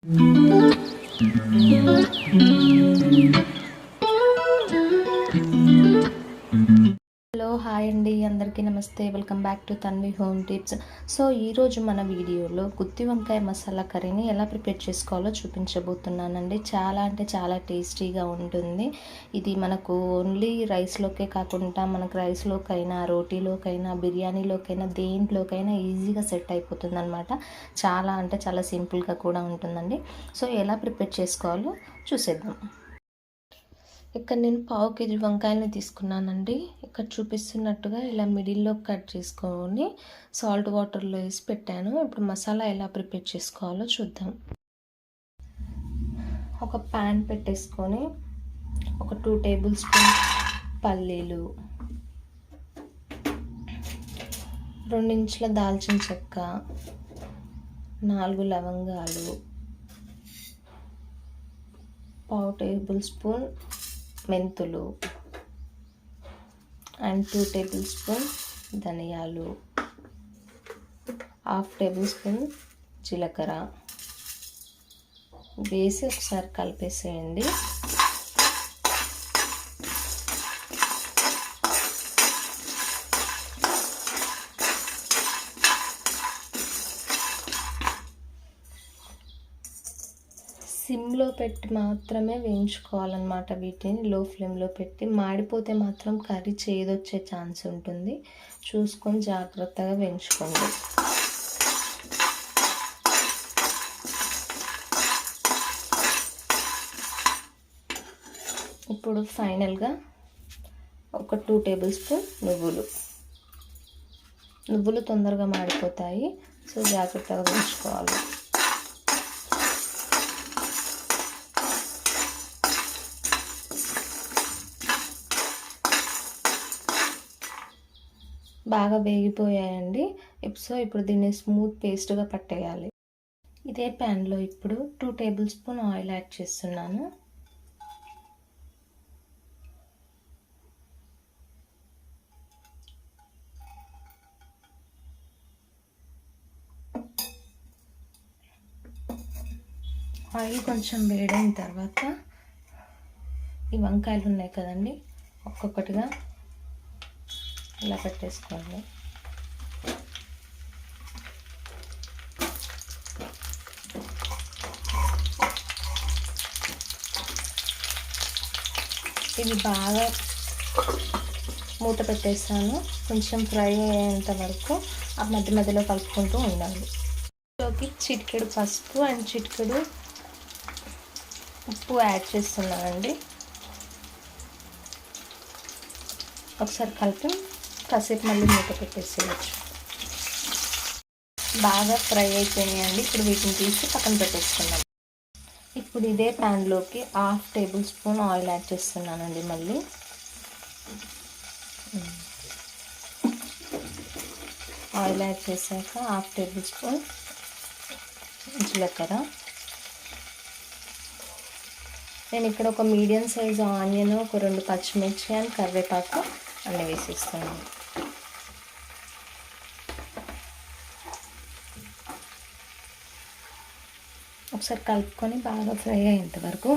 Hello hi అండి, అందరికీ నమస్తే. Welcome back to Tanvi home tips. So ఈరోజు మన వీడియోలో గుత్తి వంకాయ మసాలా కర్రీని ఎలా ప్రిపేర్ చేసుకోవాలో చూపించబోతున్నానండి. చాలా అంటే చాలా టేస్టీగా ఉంటుంది. ఇది మనకు ఓన్లీ రైస్లోకే కాకుండా మనకు రైస్లోకైనా, రోటీలోకైనా, బిర్యానీలోకైనా, దేంట్లోకైనా ఈజీగా సెట్ అయిపోతుంది అనమాట. చాలా అంటే చాలా సింపుల్గా కూడా ఉంటుందండి. సో ఎలా ప్రిపేర్ చేసుకోవాలో చూసేద్దాం. ఇక్కడ నేను 1/2 kg వంకాయలని తీసుకున్నానండి. ఇక్కడ చూపిస్తున్నట్టుగా ఇలా మిడిల్లో కట్ చేసుకొని సాల్ట్ వాటర్లో వేసి పెట్టాను. ఇప్పుడు మసాలా ఎలా ప్రిపేర్ చేసుకోవాలో చూద్దాం. ఒక ప్యాన్ పెట్టేసుకొని ఒక 2 టేబుల్ స్పూన్ పల్లీలు, 2 ఇంచుల దాల్చిన చెక్క, 4 లవంగాలు, 1/2 టేబుల్ స్పూన్ మెంతులు అండ్ 2 టేబుల్ స్పూన్ ధనియాలు, 1/2 టేబుల్ స్పూన్ జీలకర్ర వేసి ఒకసారి కలిపేసేయండి. సిమ్లో పెట్టి మాత్రమే వేయించుకోవాలన్నమాట. వీటిని లో ఫ్లేమ్లో పెట్టి, మాడిపోతే మాత్రం కర్రీ చేదొచ్చే ఛాన్స్ ఉంటుంది. చూసుకొని జాగ్రత్తగా వేయించుకోండి. ఇప్పుడు ఫైనల్గా ఒక 2 టేబుల్ స్పూన్ నువ్వులు తొందరగా మాడిపోతాయి. సో జాగ్రత్తగా వేయించుకోవాలి. బాగా వేగిపోయాయండి. సో ఇప్పుడు దీన్ని స్మూత్ పేస్ట్గా పట్టేయాలి. ఇదే ప్యాన్లో ఇప్పుడు 2 టేబుల్ స్పూన్ ఆయిల్ యాడ్ చేస్తున్నాను. ఆయిల్ కొంచెం వేడైన తర్వాత ఈ వంకాయలు ఉన్నాయి కదండి, ఒక్కొక్కటిగా ఇలా పెట్టేసుకోండి. ఇది బాగా మూత పెట్టేస్తాను. కొంచెం ఫ్రై అయ్యేంత వరకు ఆ మధ్య మధ్యలో కలుపుకుంటూ ఉండాలి. ఇందులోకి చిటికెడు పసుపు అండ్ చిటికెడు ఉప్పు యాడ్ చేస్తున్నానండి. ఒకసారి కలిపి కాసేపు మళ్ళీ మూత పెట్టేసేయచ్చు. బాగా ఫ్రై అయిపోయాయండి. ఇప్పుడు వీటిని తీసి పక్కన పెట్టేసుకుందాం. ఇప్పుడు ఇదే ప్యాన్లోకి 1/2 టేబుల్ స్పూన్ ఆయిల్ యాడ్ చేస్తున్నానండి. మళ్ళీ ఆయిల్ యాడ్ చేశాక 1/2 టేబుల్ స్పూన్ జీలకర్ర. నేను ఇక్కడ ఒక మీడియం సైజ్ ఆనియన్, ఒక 2 పచ్చిమిర్చి అండ్ కరివేపాకు అన్నీ వేసేస్తున్నాను. ఒకసారి కలుపుకొని బాగా ఫ్రై అయ్యేంత వరకు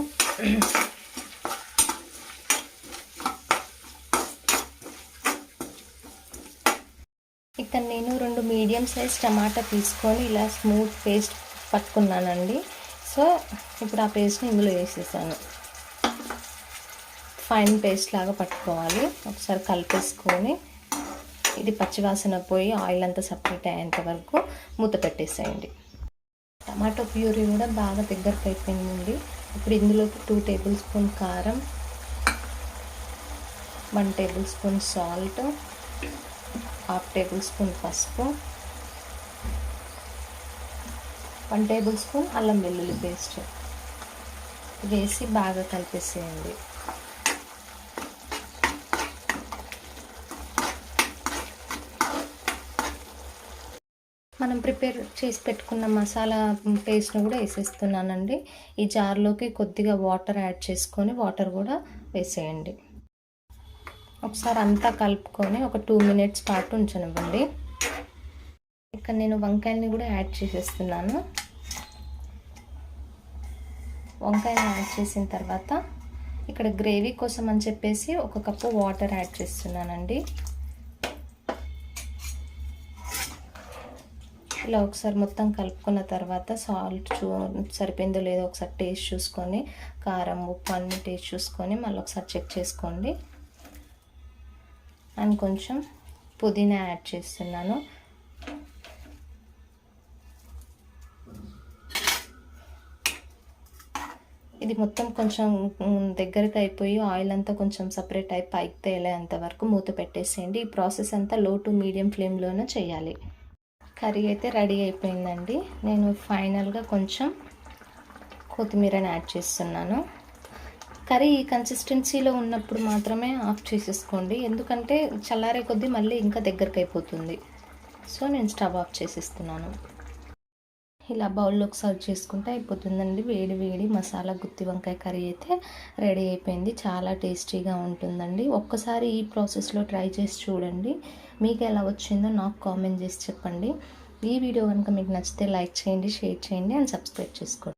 ఇక్కడ నేను 2 మీడియం సైజ్ టమాటా తీసుకొని ఇలా స్మూత్ పేస్ట్ పట్టుకున్నానండి. సో ఇప్పుడు ఆ పేస్ట్ని ఇందులో వేసేసాను. ఫైన్ పేస్ట్ లాగా పట్టుకోవాలి. ఒకసారి కలిపేసుకొని ఇది పచ్చివాసన పోయి ఆయిల్ అంతా సపరేట్ అయ్యేంత వరకు మూత పెట్టేసేయండి. టమాటో ప్యూరీ కూడా బాగా దగ్గరకు అయిపోయిందండి. ఇప్పుడు ఇందులోకి 2 టేబుల్ స్పూన్ కారం, 1 table spoon salt, 1/2 table spoon పసుపు, 1 టేబుల్ స్పూన్ అల్లం వెల్లుల్లి పేస్ట్ వేసి బాగా కలిపేసేయండి. మనం ప్రిపేర్ చేసి పెట్టుకున్న మసాలా పేస్ట్ను కూడా వేసేస్తున్నానండి. ఈ జార్లోకి కొద్దిగా వాటర్ యాడ్ చేసుకొని వాటర్ కూడా వేసేయండి. ఒకసారి అంతా కలుపుకొని ఒక 2 మినిట్స్ పాటు ఉంచనివ్వండి. ఇక్కడ నేను వంకాయల్ని కూడా యాడ్ చేసేస్తున్నాను. వంకాయని యాడ్ చేసిన తర్వాత ఇక్కడ గ్రేవీ కోసం అని చెప్పేసి 1 కప్పు వాటర్ యాడ్ చేస్తున్నానండి. ఇలా ఒకసారి మొత్తం కలుపుకున్న తర్వాత సాల్ట్ సరిపోయిందో లేదో ఒకసారి టేస్ట్ చూసుకొని, కారం ఉప్పు అన్నీ టేస్ట్ చూసుకొని మళ్ళీ ఒకసారి చెక్ చేసుకోండి. అండ్ కొంచెం పుదీనా యాడ్ చేస్తున్నాను. ఇది మొత్తం కొంచెం దగ్గరికి అయిపోయి ఆయిల్ అంతా కొంచెం సపరేట్ అయి పైకి తేలేంత వరకు మూత పెట్టేసేయండి. ఈ ప్రాసెస్ అంతా లో టు మీడియం ఫ్లేమ్లోనే చేయాలి. కర్రీ అయితే రెడీ అయిపోయిందండి. నేను ఫైనల్గా కొంచెం కొత్తిమీరని యాడ్ చేస్తున్నాను. కర్రీ ఈ కన్సిస్టెన్సీలో ఉన్నప్పుడు మాత్రమే ఆఫ్ చేసేసుకోండి, ఎందుకంటే చల్లారే కొద్దీ మళ్ళీ ఇంకా దగ్గరికి అయిపోతుంది. సో నేను స్టవ్ ఆఫ్ చేసేస్తున్నాను. ఇలా బౌల్లోకి సర్వ్ చేసుకుంటే అయిపోతుందండి. వేడి వేడి మసాలా గుత్తి వంకాయ కర్రీ అయితే రెడీ అయిపోయింది. చాలా టేస్టీగా ఉంటుందండి. ఒక్కసారి ఈ ప్రాసెస్లో ట్రై చేసి చూడండి. మీకు ఎలా వచ్చిందో నాకు కామెంట్ చేసి చెప్పండి. ఈ వీడియో కనుక మీకు నచ్చితే లైక్ చేయండి, షేర్ చేయండి అండ్ సబ్స్క్రైబ్ చేసుకోండి.